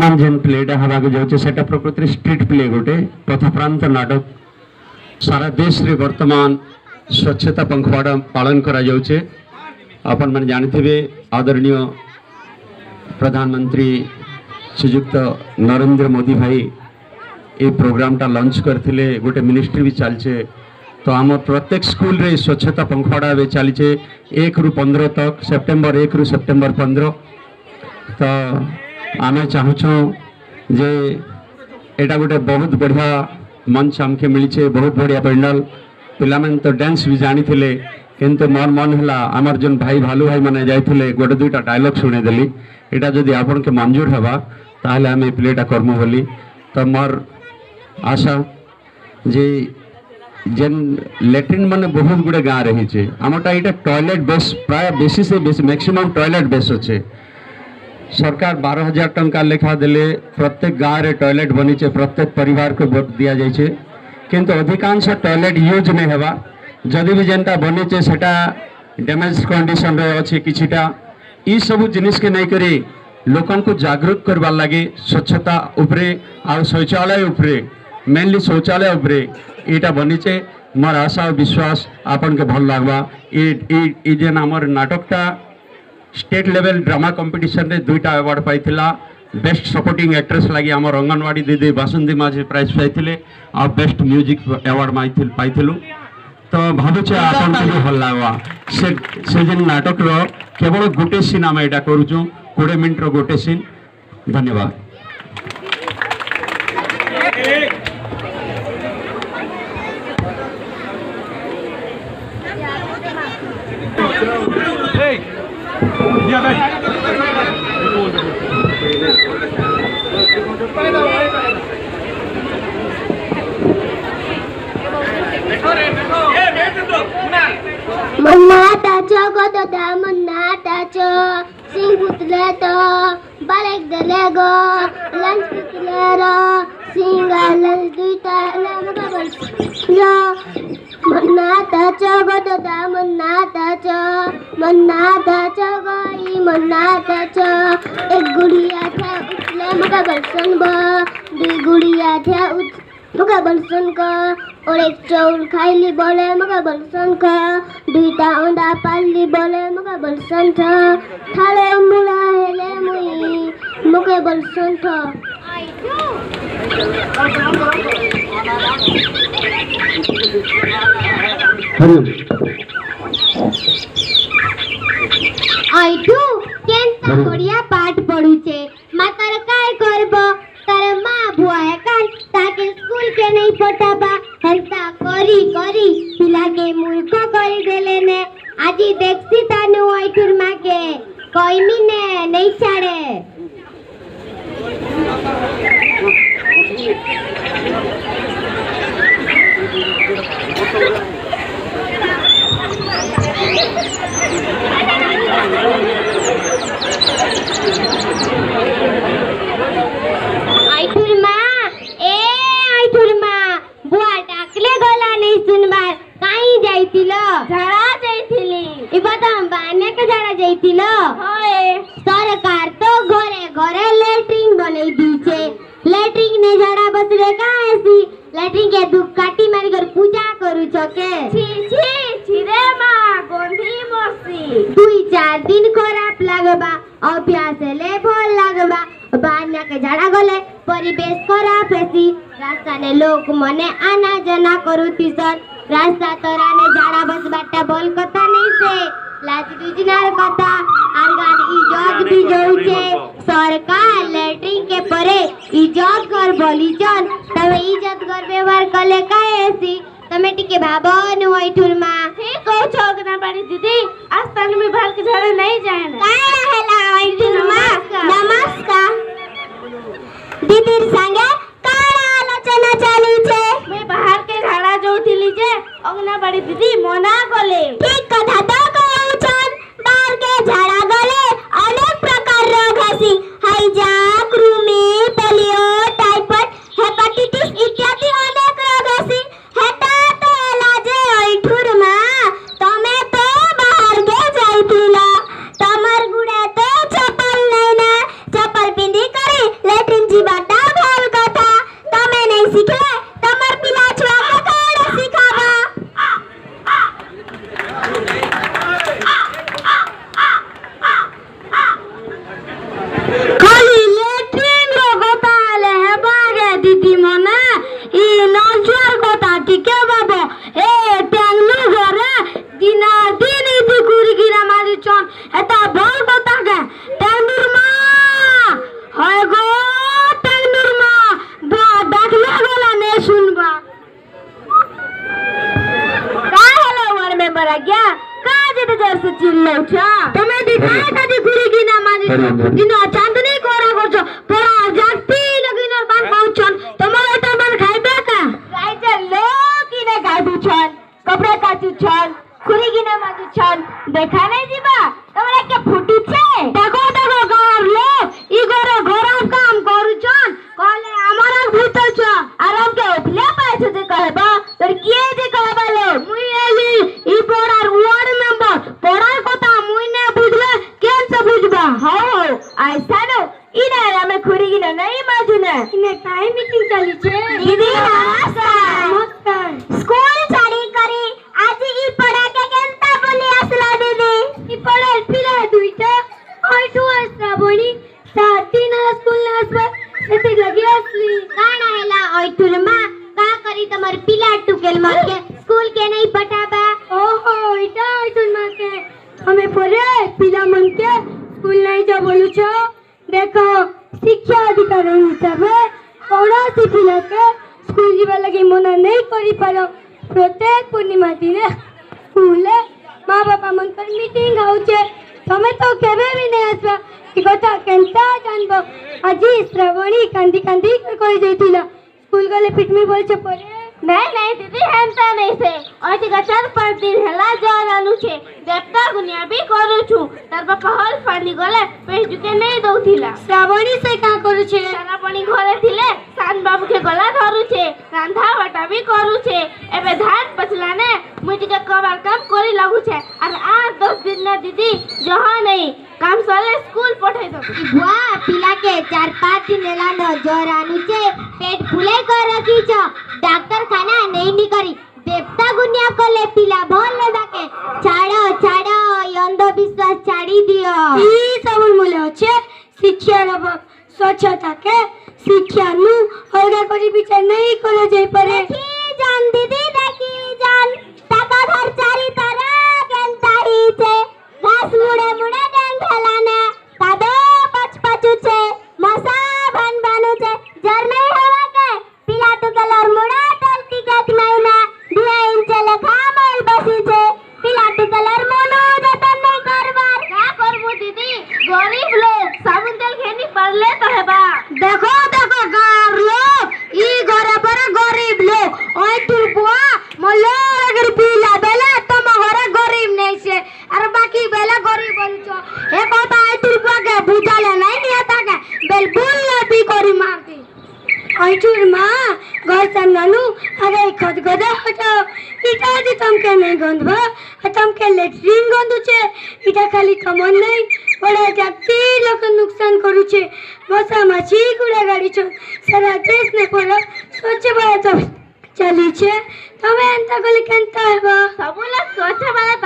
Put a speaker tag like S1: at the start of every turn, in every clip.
S1: बर्तमान जेन प्लेटा हवा जाऊे से प्रकृति स्ट्रीट प्ले गोटे पथप्रांत नाटक सारा देश रे वर्तमान स्वच्छता पंखवाड़ा पालन करा जाउछे। अपन मन जानते आदरणीय प्रधानमंत्री श्रीयुक्त नरेंद्र मोदी भाई ये प्रोग्रामटा लॉन्च करथिले, गोटे मिनिस्ट्री भी चलचे। तो आम प्रत्येक स्कूल रे स्वच्छता पंखवाड़ा भी चलचे 1 रु 15 तक, सेप्टेम्बर 1 रु सेप्टेम्बर 15। तो आमे चाहूँ जे एटा गोटे बहुत बढ़िया मंच आमके मिली, बहुत बढ़िया पेंडाल। पिलामें तो डांस भी जानी थे, किंतु मोर मन है आमर जो भाई भालू भाई मैंने जाते गोटे दुईटा डायलॉग शुणेदेली। यहाँ जदि आपन के मंजूर हवा ताहले आम ये प्लेटा करमु बोली। तो मोर आशा जे जेन लैट्रिन माने बहुत गुड़े गाँव रही आमटा ये टॉयलेट बेस प्राय बेसी से बेसी मैक्सिमम टॉयलेट बेस अच्छे। सरकार 12,000 टंका लेखा देले प्रत्येक गाँव रे टॉयलेट बनीचे, प्रत्येक परिवार को वोट दिया जाइए, किंतु अधिकांश टॉयलेट यूज नहीं हेबा। जदि भी जेनटा बनीचे सेटा डैमेज कंडीशन रे अच्छे किछिटा। ई सब जिनिस के नहीं करी लोकन को जागरूक करवार लगे स्वच्छता उपरे और शौचालय उपरे, मेनली शौचालय उपरे एटा बनीचे। मोर आशा और विश्वास आपन के भल लागबा। ये जेन आमर नाटकटा स्टेट लेवल ड्रामा कंपटीशन रे 2टा अवार्ड पाइथिला। बेस्ट सपोर्टिंग एक्ट्रेस लगी आमर अंगनवाड़ी दीदी बासुंदी माझी प्राइज पाइथिले और बेस्ट म्यूजिक अवार्ड पाइथिलु। तो भावुचे आपन के भल लागवा। से जेन नाटक रो केवल गोटे सीन आम एटा करूछु, 20 मिनट रो गोटे सीन। धन्यवाद।
S2: मन्नाटाचो गोदोदा मन्नाटाचो सिंग पुतले तो बालेक देले गो लंच पुतले रो सिंग लंच दुईटा लमका बलसो मन्नाटाचो गोदोदा मन्नाटाचो गोई मन्नाटाचो एक गुड़िया था उतले मका बलसन बो, 2 गुड़िया था मका बलसन को और एक चौल खाइली बोले मका बलसन का, 2टा अंडा पाली बोले मका बलसन था, थाले मुड़ा हेले मुई मका बलसन था। आइटू केनता बढ़िया पाठ पढुचे, मातर काय करबो तार माँ भुआ है काल ताके स्कूल के नहीं पठाबा। हेल्ता करी करी पिला के मूर्ख करी देले ने। आजी देखसी तानु आइटुर माँ के कोई मिने नहीं छाड़े। सरकार तो घरे घरे लेट्रिन बनै दीचे। लेट्रिन ने झाड़ा बस रे कासी लेट्रिन के दुख काटी मारी कर पूजा करू छके। छी छी छी रे मां गोंधी मसी 2-4 दिन खराब लागबा, अभ्यास ले भल लागबा। बान्या के झाड़ा गले परिवेश खराब हेसी। रास्ता ने लोग मने आना जाना करूती सर। रास्ता तोराने झाड़ा बस बाटा बोल कथा नहीं से लाज दुजनार कथा आर गान इज्जत भी जोउचे। सरकार लेट्रिन के परे इज्जत कर बोलीचन, तबे इज्जत कर व्यवहार कले काहे ऐसी तमे टिके भाबन ओइठुर मा हे को छोगना पानी दीदी आस्थान में भाल के झाड़ा नहीं जाए ना काय रहेला ओइठुर मा। नमस्कार दीदी संगे काना आलोचना चाली छे। मैं बाहर के झाड़ा जोउथिली जे अंगना बड़ी दीदी मना गले। ठीक कथा तो कहउछन बाहर के झाड़ा गले अनेक प्रकार रोग हसी हैजा कृमि पोलियो टाइफाइड हेपाटाइटिस इत्यादि अनेक रोग हसी। हेता तो इलाज ओइठुर मा तमे तो बाहर के जाइथिला तमर गुडे तो चप्पल नहीं ना चप्पल पिंदी चिल्लाउछ तमे दिखाए कति खुरी किना मानिस दिन चांदनी कोरा गर्छ परा जाति लगिन बान पाउँछन् तमलाई त मन खाइबे का राइज लो किने गाडु छन् कपडा काचु छन् खुरी किना माजु छन् देखा नै जिबा तमलाई के फुटु छे देखो देखो गार लोग ई गोरे घोरा काम करू छन् कहले हमरा भूतल छ आराम के उठले पाइछ जे कहबा तर के जे कहबा लो मुई एली ई पड़ार वार्ड मेंबर पड़ार কথা মুই না বুঝলে কেন সে বুঝবা হও আইসা নো ইনা আমি খুরি কিনা নাই মাজু না ইনে টাইম মিটিং চলিছে দিদি নমস্কার স্কুল ছাড়ি করি আজি ই পড়া কে কেনতা বলি আসলা দিদি ই পড়ার পিলা দুইটা আইটু শ্রাবণী সাত দিন স্কুল না আসবা এতে লাগি আসলি কানা হেলা আইটুর মা का करी तमर पिला टुकेल मार के स्कूल के नहीं पटाबा ओहो इटा आइटुर मार के हमें परे पिला मन के स्कूल नहीं जा बोलू छ देखो शिक्षा अधिकार हिसाबे कौनसी पिला के स्कूल जीवा लगी मना नहीं करी पारो प्रत्येक पूर्णिमा दिन स्कूल माँ बापा मन कर मीटिंग होचे तमे तो केबे भी नहीं आसबा ई कथा केनता जानबो আজি श्रावणी कांदी कांदी कहि जैतिला स्कूल गले पिटमी बोल छे परे नहीं दीदी हेमता नहीं से और ठीक 4-5 दिन हला जर आनु छे देवता गुनिया भी करू छु तार बापा हल फानी गले पेजु के नहीं दउथिला श्रावणी से का करू छे श्रावणी घरे थिले सान बाबू के गला धरू छे रांधा बाटा भी करू छे एबे धान पचला ने मुई के कबार काम करी लागू छे और 8-10 दिन ना दीदी जहा नहीं काम सले स्कूल पठाई दो बुआ पिला के 4-5 दिन लेला न जर आनु छे पेट फुले कर रखी छ डॉक्टर खाना नहीं नी करी देवता गुनिया को ले पिला भल ले जाके छाड़ो अंधविश्वास छाड़ी दियो ई सब मूल्य होचे शिक्षा रब स्वच्छता के शिक्षा नु अलगा करी विचार नहीं करे जाई पारे देखी जान दीदी देखी जान टाका घर चारी तारा केनता ही छे घास मुड़े मुड़े डेंग हेलाने कादो पचपचु छे मसा भन भानु छे जर नहीं हवा के पिला तो कलर मुड़ा टलती के महीना दिया इंच लेखा मोल बसी छे पिला तो कलर मोनो जतन नहीं करबार का करबो दीदी गरीब लोग साबुन तेल खेनी पड़ले तो हेबा देखो देखो गार लोग ई घरे पर गरीब लोग ओय तुरबुआ मल्लो अगर पिला बेला तम घरे गरीब नहीं छे और बाकी बेला गरीब बनछो ए কথা आई तुरबुआ के बुझाले नहीं नियता के बेल बुल भी करी मारती आइटुर माँ घर सामनानु अरे खत गदा हटाओ इटा जी तमके नहीं गंधवा तमके लेटरिन गंधु छे इटा खाली कमन नहीं बड़ा जाति लोक नुकसान करू छे मसा माछी गुड़ा गाड़ी छो सारा देश ने पड़ा स्वच्छ भारत चली छे तमे एंता गली केनता हेबा सबुला स्वच्छ भारत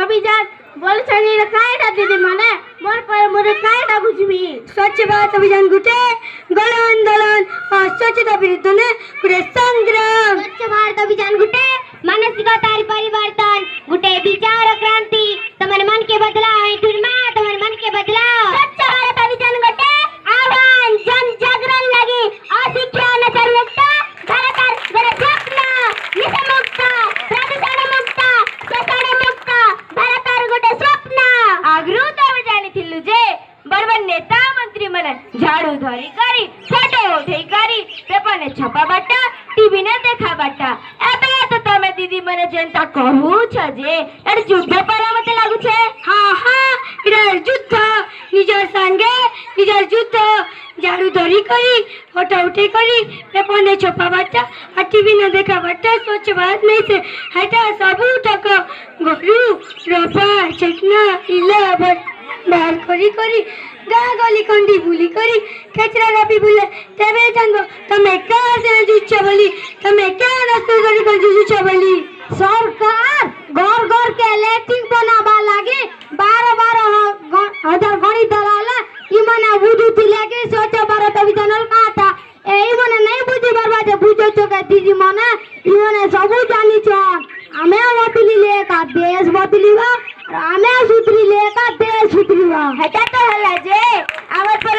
S2: अभियान बोल छनी रे काईटा दीदी माने मोर पर मोरे काईटा बुझबी स्वच्छ भारत अभियान गुटे गण आंदोलन और स्वच्छता विरुद्ध ने गुटे संग्राम स्वच्छ भारत अभियान गुटे मानसिकतार परिवर्तन गुटे विचार क्रांति तमन मन के बदलाव है तुरमा तमन मन के बदलाव स्वच्छ भारत अभियान गुटे आह्वान जन जागरण लगी अशिक्षा न सर्वोत्ता भारत गण स्वप्न निसमुक्त प्रदूषण मुक्त शोषण मुक्त भारत गोटे स्वप्न आग्रह तब जानी थिलु जे बड़बड़ नेता मंत्री मने झाड़ू धरी करी फोटो उठे करी पेपर ने छपा बाटा टीवी ने देखा बाटा एबे तो तमे दीदी मने जनता कहू छ जे एड युद्ध पर मते लागू छे हां इडा युद्ध निजर संगे निजर युद्ध झाड़ू धरी करी फोटो उठे करी पेपर ने छपा बाटा और टीवी ने देखा बाटा स्वच्छ भारत नहीं से हटा सब टक गरु रपा चकना इला बाहर करी करी गाँ गली कंडी बुली करी कचरा रपी बुले तेबे जानबो तमे का से जुच्छ बोली तमे का रस्तो करी कर जुच्छ बोली सरकार घर घर के लेटिंग बनाबा लागे 12 हजार गणी दलाला ई मने बुझु थिले के स्वच्छ भारत अभियान काटा एई मने नहीं बुझी बरबाद बुझो छोका दीदी मने ई मने सब जानी छ हमें बदली ले का देश बदलीवा हमें सुधरी ले का देश सुधरीवा हेटा तो हला जे आवर पर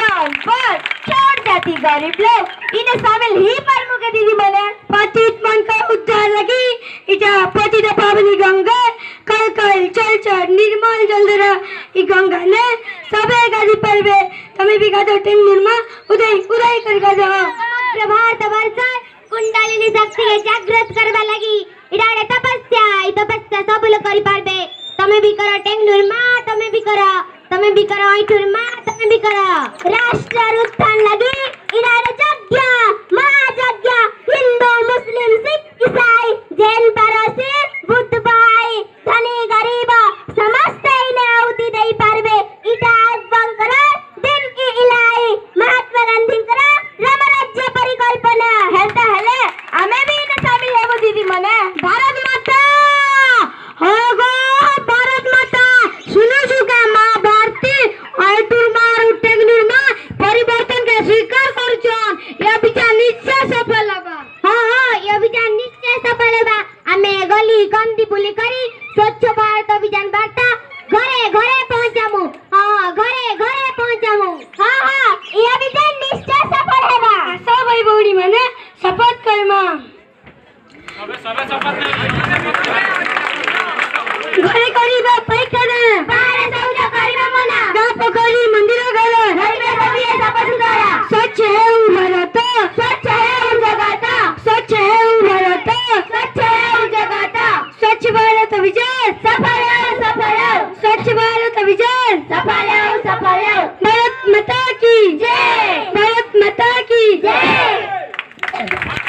S2: छोड़ जाती गरीब लोग इन्हें शामिल ही पर मुके दीदी मने पतित मन का उद्धार लगी इटा पतित पावनी गंगा कल कल चल चल निर्मल जलधरा ई गंगा ने सबे गादी परबे तमे भी गादो टेंग निर्मा उदय उदय कर गादो प्रभात वर्षा कुंडलिनी शक्ति के जागृत करबा लगी इडाडे तपस्या ई तपस्या सब लोग करि पारबे तमे भी करो टेंग निर्मा तमे भी करो आई निर्मा तमे भी करो राष्ट्र उत्थान लगी इडाडे यज्ञ महायज्ञ हिंदू मुस्लिम सिख ईसाई जैन पारसी बुद्ध भाई धनी गरीब समस्त इन्हें आहुति दे पारबे इटा बंकर दिन की इलाई महात्मा गांधी करा रामराज्य परिकल्पना हेल्ता हेले हमें भी इन शामिल है वो दीदी मने भारत माता हो गो भारत माता सुनो सुगा मां भारती और तुरमार उठेग निर्मा परिवर्तन के स्वीकार करछन ये विचार निश्चय सफल होगा हां ये विचार निश्चय सफल होगा हमें गली गंदी बुली करी स्वच्छ भारत अभियान वार्ता घरे घरे पहुंचामु हां घरे घरे पहुंचामु हां ये विचार निश्चय सफल होगा सब भाई बौड़ी माने शपथ करमा सबे शपथ घरे करीबा पैका दे बारे सौजा करीबा मना गांव पोखरी मंदिर गले रेलवे सभी सफा सुधारा स्वच्छ है भारत स्वच्छ है जगत स्वच्छ है भारत स्वच्छ है जगत स्वच्छ भारत विजय सफल स्वच्छ भारत विजय सफल भारत माता की जय भारत माता की जय